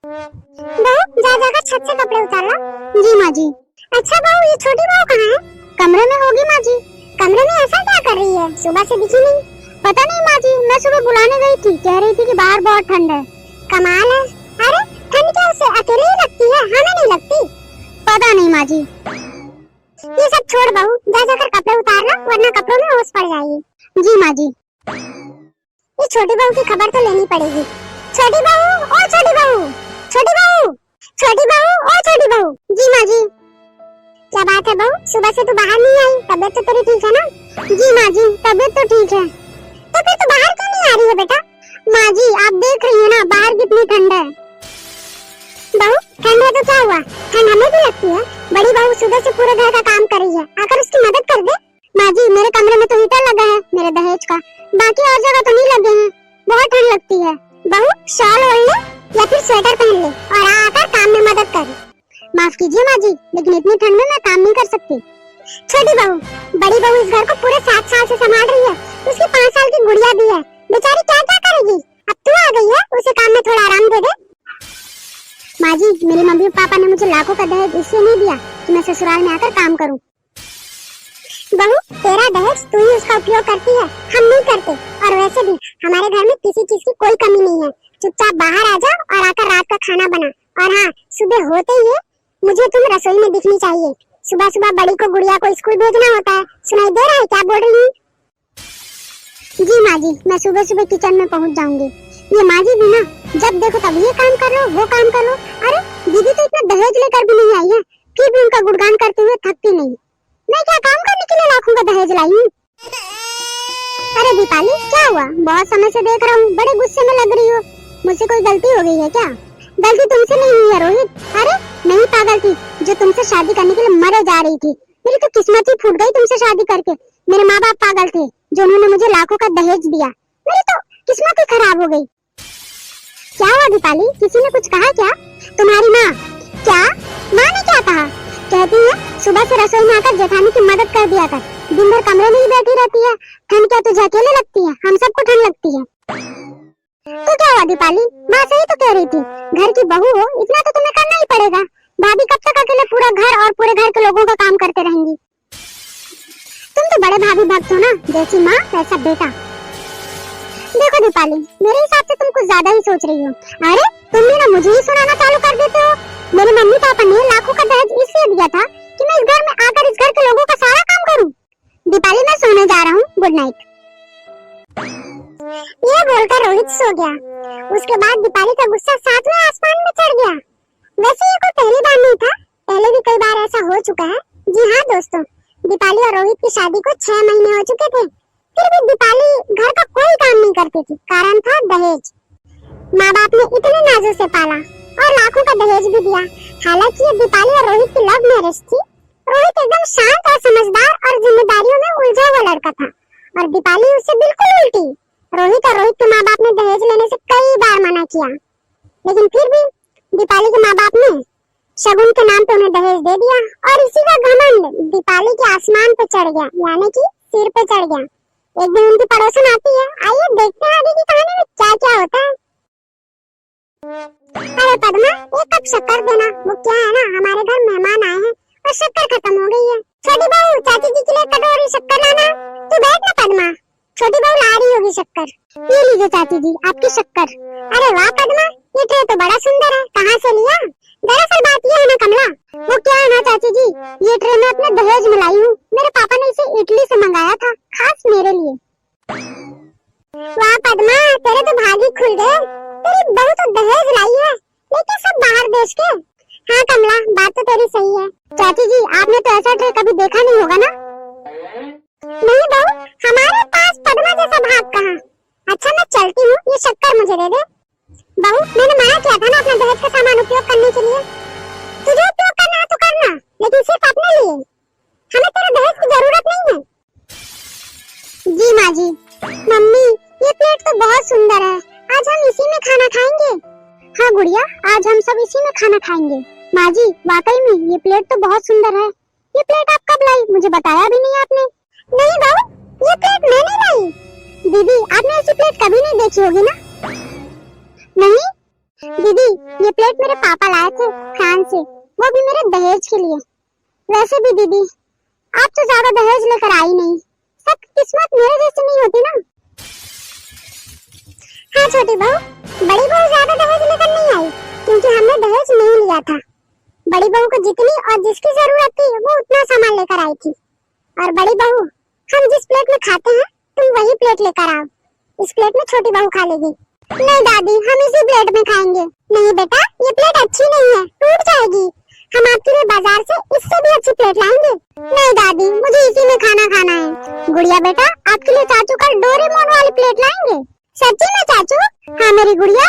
बहू जा जाकर छत से कपड़े उतार लो। जी माँ जी। अच्छा बहू ये छोटी बहू कहाँ है? कमरे में होगी माँ जी। कमरे में ऐसा क्या कर रही है? सुबह से दिखी नहीं। पता नहीं माँ जी, मैं सुबह बुलाने गई थी, कह रही थी कि बाहर बहुत ठंड है। कमाल है। अरे ठंड क्या उसे अकेले ही लगती है, हमें नहीं लगती? पता नहीं माँ जी। ये सब छोड़ बहू, जा जाकर कपड़े उतार लो वरना कपड़ों में ओस पड़ जाएगी। जी माँ जी। ये छोटी बहू की खबर तो लेनी पड़ेगी। छोटी बहू, ओ छोटी बहू, छोटी बहू, छोटी बहू, ओ छोटी बहू। जी माँ जी। क्या बात है बहू, सुबह से तू बाहर नहीं आई? तबीयत तो तेरी ठीक है ना? जी माँ जी, तबीयत तो ठीक है। तो फिर तू बाहर क्यों नहीं आ रही है बेटा? माँ जी आप देख रही है ना बाहर कितनी ठंड है। बहू ठंड है तो क्या हुआ, ठंड हमें भी लगती है। बड़ी बहू सुबह से पूरे घर का काम कर रही है, आकर उसकी मदद कर दे। माँ जी मेरे कमरे में तो हीटर लगा है मेरे दहेज का, बाकी और जगह तो नहीं लगे हैं। बहुत ठंड लगती है। बहू शॉल ओढ़ ले या फिर स्वेटर पहन ले और आकर काम में मदद कर। माफ कीजिए माँ जी, लेकिन इतनी ठंड में मैं काम नहीं कर सकती। छोटी बहू, बड़ी बहू इस घर को पूरे 7 साल से संभाल रही है, उसकी 5 साल की गुड़िया भी है, बेचारी क्या क्या करेगी। अब तू आ गई है, उसे काम में थोड़ा आराम दे दे। माँ जी मेरे मम्मी पापा ने मुझे लाखों का दहेज इसलिए नहीं दिया कि मैं ससुराल में आकर काम करूं। बहू तेरा दहेज तू ही उसका उपयोग करती है, हम नहीं करते। और वैसे भी हमारे घर में किसी चीज की कोई कमी नहीं है। चुपचाप बाहर आ जा और आकर रात का खाना बना। और हाँ सुबह होते ही मुझे तुम रसोई में दिखनी चाहिए। सुबह सुबह बड़ी को गुड़िया को स्कूल भेजना होता है। सुनाई दे रहा है क्या बोल रही हूँ? जी माँ जी, मैं सुबह सुबह किचन में पहुँच जाऊंगी। ये माँ जी भी ना जब देखो तब ये काम कर लो वो काम कर लो। अरे दीदी तो इतना दहेज लेकर भी नहीं आई है, फिर भी उनका गुणगान करते हुए थकती नहीं। मैं क्या काम करने के लिए लाखों का दहेज लाई हूँ? अरे दीपाली क्या हुआ, बहुत समय से देख रहा हूँ, बड़े गुस्से में लग रही हो। मुझसे कोई गलती हो गई है क्या? गलती तुमसे नहीं हुई है रोहित। अरे मैं ही पागल थी जो तुमसे शादी करने के लिए मरे जा रही थी। मेरी तो किस्मत ही फूट गई तुमसे शादी करके। मेरे माँ बाप पागल थे जो उन्होंने मुझे लाखों का दहेज दिया। मेरी तो किस्मत ही खराब हो गई। क्या हुआ दीपाली, किसी ने कुछ कहा क्या? तुम्हारी माँ। क्या माँ ने क्या कहा? कहती है सुबह से रसोई में आकर जेठानी की मदद कर दिया कर, दिन भर कमरे में ही बैठी रहती है। ठंड क्या तुझे अकेले लगती है? हम सबको ठंड लगती है। तो क्या हुआ दीपाली, माँ सही तो कह रही थी, घर की बहू हो इतना तो तुम्हें करना ही पड़ेगा। भाभी कब तक अकेले पूरा घर और पूरे घर के लोगों का काम करते रहेंगी? तुम तो बड़े भाभी भक्त हो ना, जैसी माँ वैसा बेटा। देखो दीपाली मेरे हिसाब से तुम कुछ ज्यादा ही सोच रही हो। अरे तुम भी ना मुझे ही सुनाना चालू कर देते हो। मेरे मम्मी पापा ने लाखों का दहेज इसलिए दिया था कि मैं इस घर में आकर इस घर के लोगों का सारा काम करूं। दीपाली मैं सोने जा रहा हूँ, गुड नाइट। ये बोलकर रोहित सो गया। उसके बाद दीपाली का गुस्सा 7वें आसमान में चढ़ गया। वैसे ये कोई पहली बार नहीं था, पहले भी कई बार ऐसा हो चुका है। जी हाँ दोस्तों, दीपाली और रोहित की शादी को 6 महीने हो चुके थे, फिर भी दीपाली घर का कोई काम नहीं करती थी। कारण था दहेज। माँ बाप ने इतने नाजों से पाला और लाखों का दहेज भी दिया। हालांकि ये दीपाली और रोहित की लव मैरिज थी। रोहित एकदम शांत और समझदार और जिम्मेदारियों में उलझा हुआ लड़का था और दीपाली उससे बिल्कुल उल्टी। रोहित और रोहित के माँ बाप ने दहेज लेने से कई बार मना किया, लेकिन फिर भी दीपाली के माँ बाप ने शगुन के नाम पे उन्हें दहेज दे दिया और इसी का घमंड दीपाली के आसमान पे चढ़ गया, यानी कि सिर पे चढ़ गया। एक दिन उनकी पड़ोसन आती है, आइए देखते हैं आगे की कहानी में क्या क्या होता है। अरे पद्मा एक कप शक्कर देना, वो क्या है ना हमारे घर मेहमान आए हैं और शक्कर खत्म हो गई है। छोटी बहू चाची जी के लिए कटोरी शक्कर लाना। तू बैठ ना पद्मा, छोटी बहू ला रही होगी शक्कर। ये लीजिए चाची जी आपकी शक्कर। अरे वाह पद्मा, ये ट्रे तो बड़ा सुंदर है, कहाँ से लिया? दरअसल बात ये है ना कमला, वो क्या है ना चाची जी, ये ट्रे मैं अपने दहेज में लाई हूँ। मेरे पापा ने इसे इटली से मंगाया था, खास मेरे लिए। वाह पद्मा तेरे तो भाग ही खुल गए, तेरी बहू तो दहेज लाई है, लेकिन सब बाहर देश के। हाँ कमला बात तो तेरी सही है। चाची जी आपने तो ऐसा ट्रे कभी देखा नहीं होगा ना? नहीं बहू, हमारे पास पद्मा जैसा भाग कहाँ। अच्छा मैं चलती हूँ, ये शक्कर मुझे दे दे। बहू मैंने मना किया था ना अपने दहेज का सामान उपयोग करने के लिए। तुझे उपयोग करना है तो करना, लेकिन सिर्फ अपने लिए। हमें तेरे दहेज की जरूरत नहीं है। जी माँ जी। मम्मी ये प्लेट तो बहुत सुंदर है, आज हम इसी में खाना खाएंगे। हाँ गुड़िया आज हम सब इसी में खाना खाएंगे। माँ जी वाकई में ये प्लेट तो बहुत सुंदर है। ये प्लेट आप कब लाई, मुझे बताया भी नहीं आपने। नहीं बहू ये प्लेट मैंने लाई। दीदी आपने ऐसी प्लेट कभी नहीं देखी होगी ना? नहीं दीदी ये प्लेट मेरे पापा लाए थे फ्रांस से, वो भी मेरे दहेज के लिए। वैसे भी दीदी आप तो ज्यादा दहेज लेकर आई नहीं, सब किस्मत मेरे जैसी नहीं होती ना। हाँ छोटी बहू, बड़ी बहू ज्यादा दहेज लेकर नहीं आई क्योंकि हमने दहेज नहीं लिया था। बड़ी बहू को जितनी और जिसकी जरूरत थी वो उतना सामान लेकर आई थी। और बड़ी बहू, हम जिस प्लेट में खाते हैं तुम वही प्लेट लेकर आओ, इस प्लेट में छोटी बहू खा लेगी। नहीं दादी, हम इसी प्लेट में खाएंगे। नहीं बेटा, ये प्लेट अच्छी नहीं है, टूट जाएगी। हम आपके लिए बाजार से इससे भी अच्छी प्लेट लाएंगे। नहीं दादी, मुझे इसी में खाना खाना है। गुड़िया बेटा, आपके लिए चाचू कल डोरेमोन वाली प्लेट लाएंगे। सच्ची में चाचू? हाँ मेरी गुड़िया,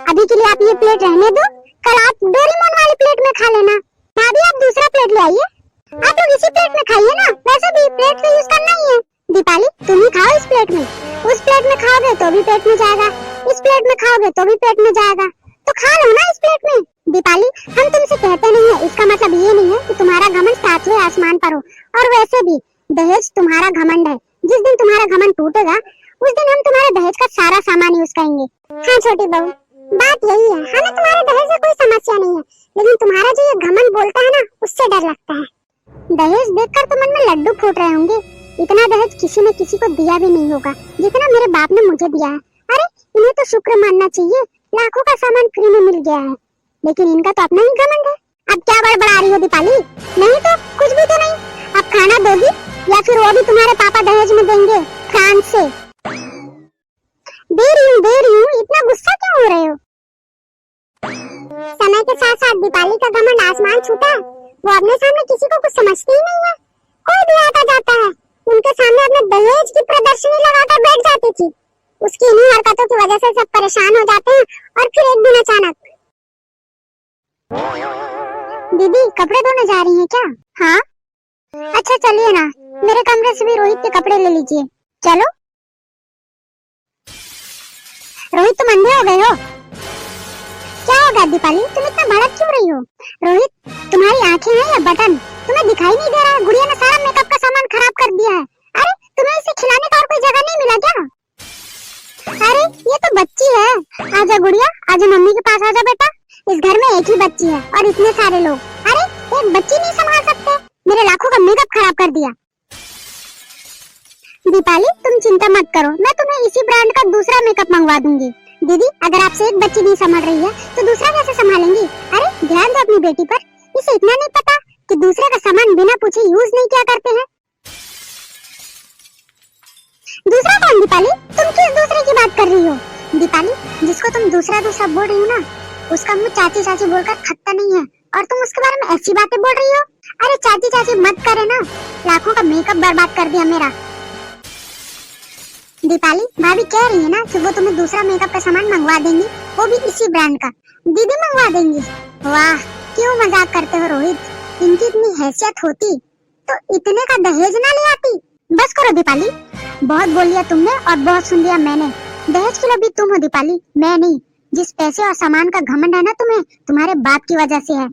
अभी के लिए आप ये प्लेट रहने दो, कल आप डोरेमोन वाली प्लेट में खा लेना। भाभी आप दूसरा प्लेट ले आइए, आप लोग इसी प्लेट में खाइए ना, वैसे भी प्लेट का यूज करना ही है। दीपाली तुम ही खाओ इस प्लेट में, उस प्लेट में खाओगे तो भी पेट में जाएगा, इस प्लेट में खाओगे तो भी पेट में जाएगा, तो खा लो ना इस प्लेट में। दीपाली हम तुमसे कहते नहीं है, इसका मतलब ये नहीं है कि तुम्हारा घमंड सातवें आसमान पर हो। और वैसे भी दहेज तुम्हारा घमंड है, जिस दिन तुम्हारा घमंड टूटेगा उस दिन हम तुम्हारे दहेज का सारा सामान यूज करेंगे। हाँ छोटी बहू, बात यही है, हमें तुम्हारे दहेज से कोई समस्या नहीं है, लेकिन तुम्हारा जो ये घमंड बोलता है ना, उससे डर लगता है। दहेज देखकर तो मन में लड्डू फूट रहे होंगे, इतना दहेज किसी ने किसी को दिया भी नहीं होगा जितना मेरे बाप ने मुझे दिया है। अरे इन्हें तो शुक्र मानना चाहिए, लाखों का सामान फ्री में मिल गया है, लेकिन इनका तो अपना ही घमंड है। अब क्या बड़बड़ा रही हो दीपाली? नहीं तो कुछ भी तो नहीं। अब खाना दोगी या फिर वो भी तुम्हारे पापा दहेज में देंगे फ्रांस से? दे रही हूँ, इतना गुस्सा क्यों हो रहे हो? समय के साथ साथ दीपाली का घमंड आसमान छूता है, वो अपने सामने किसी को कुछ समझती ही नहीं है। कोई भी आता जाता है उनके सामने अपने दहेज की प्रदर्शनी लगाकर बैठ जाती थी। उसकी इन्हीं हरकतों की वजह से सब परेशान हो जाते हैं। और फिर एक दिन अचानक, दीदी कपड़े धोने जा रही हैं क्या? हाँ अच्छा चलिए ना, मेरे कमरे से भी रोहित के कपड़े ले लीजिए। चलो। रोहित तुम अंधे हो गए हो क्या? होगा दीपाली, तुम इतना भड़क क्यों रही हो? रोहित तुम्हारी आंखें हैं या बटन? तुम्हें दिखाई नहीं दे रहा है? गुड़िया ने सारा मेकअप का सामान खराब कर दिया है। अरे तुम्हें इसे खिलाने का और कोई जगह नहीं मिला क्या? अरे ये तो बच्ची है। आजा गुड़िया, आजा मम्मी के पास आजा बेटा। इस घर में एक ही बच्ची है और इतने सारे लोग, अरे एक बच्ची नहीं संभाल सकते? मेरे लाखों का मेकअप खराब कर दिया। दीपाली तुम चिंता मत करो, मैं तुम्हें इसी ब्रांड का दूसरा मेकअप मंगवा दूंगी। दीदी अगर आपसे एक बच्ची नहीं संभाल रही है तो दूसरा कैसे संभालेंगी? अरे ध्यान दो अपनी बेटी पर, इसे इतना नहीं पता कि दूसरे का सामान बिना पूछे यूज नहीं किया करते हैं। दूसरा कौन दीपाली? तुम किस दूसरे की बात कर रही हो? दीपाली जिसको तुम दूसरा बोल रही हो ना, उसका मुँह चाची चाची बोलकर थकता नहीं है और तुम उसके बारे में ऐसी बातें बोल रही हो। अरे चाची चाची मत करे ना, लाखों का मेकअप बर्बाद कर दिया मेरा। दीपाली भाभी कह रही है ना कि वो तुम्हें दूसरा मेकअप का सामान मंगवा देंगी, वो भी इसी ब्रांड का। दीदी मंगवा देंगी? वाह क्यों मजाक करते हो रोहित, इनकी इतनी हैसियत होती तो इतने का दहेज ना ले आती। बस करो दीपाली, बहुत बोल लिया तुमने और बहुत सुन लिया मैंने। दहेज के लिए भी तुम हो दीपाली, मैं नहीं। जिस पैसे और सामान का घमंड है ना तुम्हें, तुम्हारे बाप की वजह से है।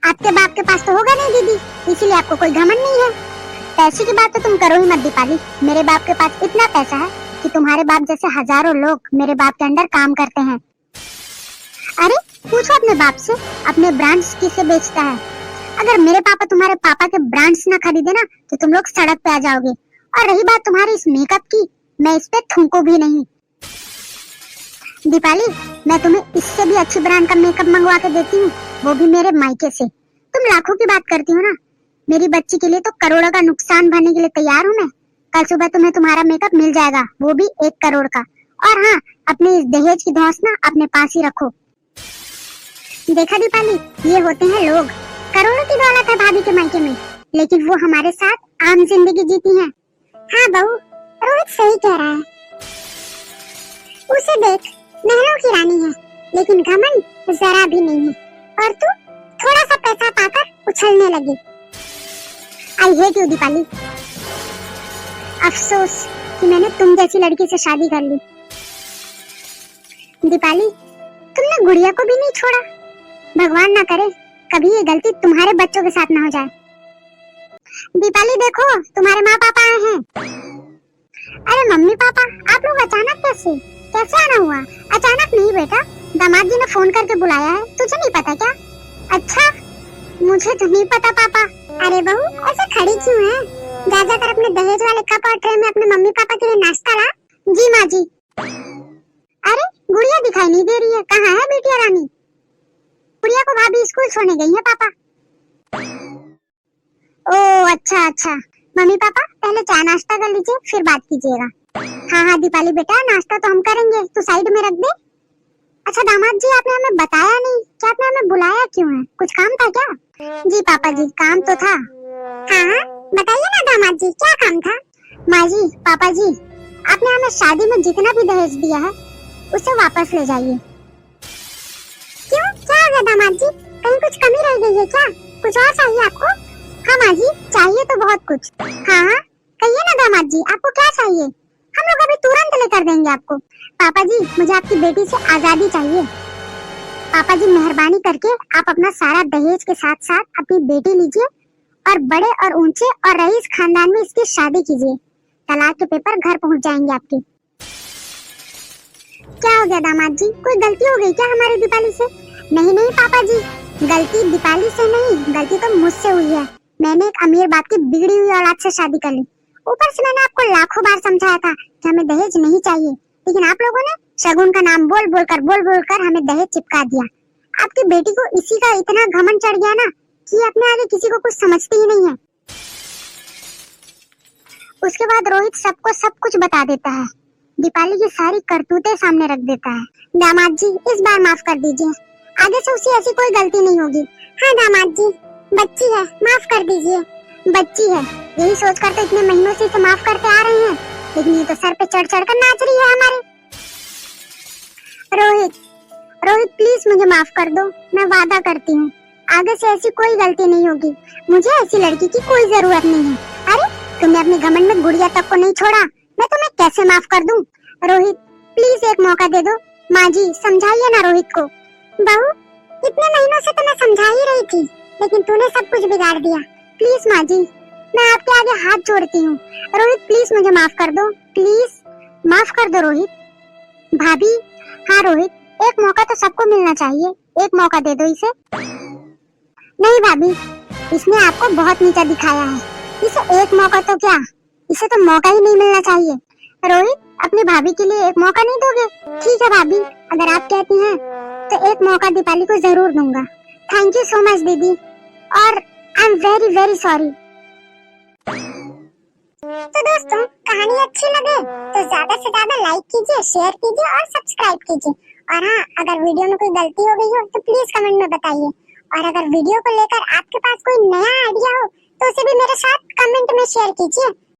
आपके बाप के पास तो होगा नहीं दीदी, इसीलिए आपको कोई घमंड नहीं है। पैसे की बात तो तुम करो ही मत दीपाली, मेरे बाप के पास इतना पैसा है कि तुम्हारे बाप जैसे हजारों लोग मेरे बाप के अंडर काम करते हैं। अरे पूछो अपने बाप से, अपने ब्रांड्स किसे बेचता है? अगर मेरे पापा तुम्हारे पापा के ब्रांड्स ना खरीदे ना तो तुम लोग सड़क पे आ जाओगे। और रही बात तुम्हारी इस मेकअप की, मैं इस पे थूको भी नहीं। दीपाली मैं तुम्हें इससे भी अच्छी ब्रांड का मेकअप मंगवा के देती हूँ, वो भी मेरे मायके से। तुम लाखों की बात करती हो ना, मेरी बच्ची के लिए तो करोड़ों का नुकसान भरने के लिए तैयार हूँ मैं। कल सुबह तुम्हें तुम्हारा मेकअप मिल जाएगा, वो भी 1 करोड़ का। और हाँ, अपने इस दहेज की धौंस ना अपने पास ही रखो। देखा दीपाली, ये होते हैं लोग, करोड़ों की दौलत है भाभी के मायके में, लेकिन वो हमारे साथ आम जिंदगी जीती हैं। हाँ बहू, रोहित सही कह रहा है। उसे देख, महलों की रानी है, लेकिन घमंड जरा भी नहीं है। और तू थोड़ा सा पैसा पाकर उछलने लगी। आई हेट यू दीपाली, अफसोस कि मैंने तुम जैसी लड़की से शादी कर ली। दीपाली तुमने गुड़िया को भी नहीं छोड़ा, भगवान ना करे कभी ये गलती तुम्हारे बच्चों के साथ ना हो जाए। दीपाली देखो, तुम्हारे माँ पापा आए हैं। अरे मम्मी पापा, आप लोग अचानक कैसे? कैसे आना हुआ? अचानक नहीं बेटा, दामाद जी ने फोन करके बुलाया है, तुझे नहीं पता क्या? अच्छा, मुझे तो नहीं पता पापा। अरे बहू ऐसे खड़ी क्यों है? जा जाकर अपने दहेज वाले कप और ट्रे में अपने मम्मी पापा के लिए नाश्ता ला। जी माँ जी। अरे गुड़िया दिखाई नहीं दे रही है, कहाँ है बिटिया रानी? गुड़िया को भाभी स्कूल छोड़ने गई है पापा। ओ अच्छा अच्छा, मम्मी पापा पहले चाय नाश्ता कर लीजिए फिर बात कीजिएगा। हाँ हाँ दीपाली बेटा, नाश्ता तो हम करेंगे, तू साइड में रख दे। अच्छा दामाद जी, आपने हमें बताया नहीं कि आपने हमें बुलाया क्यों है? कुछ काम था क्या? जी पापा जी, काम तो था। हाँ बताइए ना दामाद जी, क्या काम था? माँ जी, पापा जी, आपने हमें शादी में जितना भी दहेज दिया है उसे वापस ले जाइए। क्यों, क्या हो गया दामाद जी? कहीं कुछ कमी रह गई है क्या? कुछ और चाहिए आपको? हाँ माँ जी, चाहिए तो बहुत कुछ। हाँ कहिए ना दामाद जी, आपको क्या चाहिए? हम लोग अभी तुरंत लेकर देंगे आपको। पापा जी, मुझे आपकी बेटी से आजादी चाहिए। पापा जी मेहरबानी करके आप अपना सारा दहेज के साथ साथ अपनी बेटी लीजिए और बड़े और ऊंचे और रईस खानदान में इसकी शादी कीजिए। तलाक के पेपर घर पहुंच जाएंगे आपके। क्या हो गया दामाद जी, कोई गलती हो गई क्या हमारी दीपाली से? नहीं नहीं पापा जी, गलती दीपाली से नहीं, गलती तो मुझसे हुई है। मैंने एक अमीर बाप की बिगड़ी हुई औलाद से शादी कर ली। ऊपर से मैंने आपको लाखों बार समझाया था कि हमें दहेज नहीं चाहिए, लेकिन आप लोगों ने शगुन का नाम बोल बोल कर हमें दहेज चिपका दिया। आपकी बेटी को इसी का इतना घमंड चढ़ गया ना कि अपने आगे किसी को कुछ समझती ही नहीं है। उसके बाद रोहित सबको सब कुछ बता देता है, दीपाली की सारी करतूतें सामने रख देता है। दामाद जी इस बार माफ कर दीजिए, आगे से उसे ऐसी कोई गलती नहीं होगी। हाँ दामाद जी, बच्ची है, माफ कर दीजिए। बच्ची है यही सोचकर तो इतने महीनों से इसे माफ करते आ रहे हैं, लेकिन ये तो सर पे चढ़ चढ़ कर नाच रही है हमारे। रोहित रोहित प्लीज मुझे माफ कर दो, मैं वादा करती हूँ आगे से ऐसी कोई गलती नहीं होगी। मुझे ऐसी लड़की की कोई जरूरत नहीं है। अरे तुमने अपने घमंड में गुड़िया तक को नहीं छोड़ा, मैं तुम्हें कैसे माफ कर दूं? रोहित प्लीज एक मौका दे दो। माँ जी समझाइए ना रोहित को। बहू इतने महीनों से तो मैं समझा ही रही थी, लेकिन तूने सब कुछ बिगाड़ दिया। प्लीज माँ जी, मैं आपके आगे हाथ जोड़ती हूँ। रोहित प्लीज मुझे माफ कर दो, प्लीज माफ कर दो रोहित। भाभी हाँ रोहित, एक मौका तो सबको मिलना चाहिए, एक मौका दे दो इसे। नहीं भाभी, इसने आपको बहुत नीचा दिखाया है, इसे एक मौका तो क्या, इसे तो मौका ही नहीं मिलना चाहिए। रोहित अपनी भाभी के लिए एक मौका नहीं दोगे? ठीक है भाभी, अगर आप कहती हैं तो एक मौका दीपाली को जरूर दूंगा। थैंक यू सो मच दीदी, और I am very very sorry. तो दोस्तों कहानी अच्छी लगे तो ज्यादा से ज्यादा लाइक कीजिए, शेयर कीजिए और सब्सक्राइब कीजिए। और हाँ, अगर वीडियो में कोई गलती हो गई हो तो प्लीज कमेंट में बताइए। और अगर वीडियो को लेकर आपके पास कोई नया आइडिया हो तो उसे भी मेरे साथ कमेंट में शेयर कीजिए।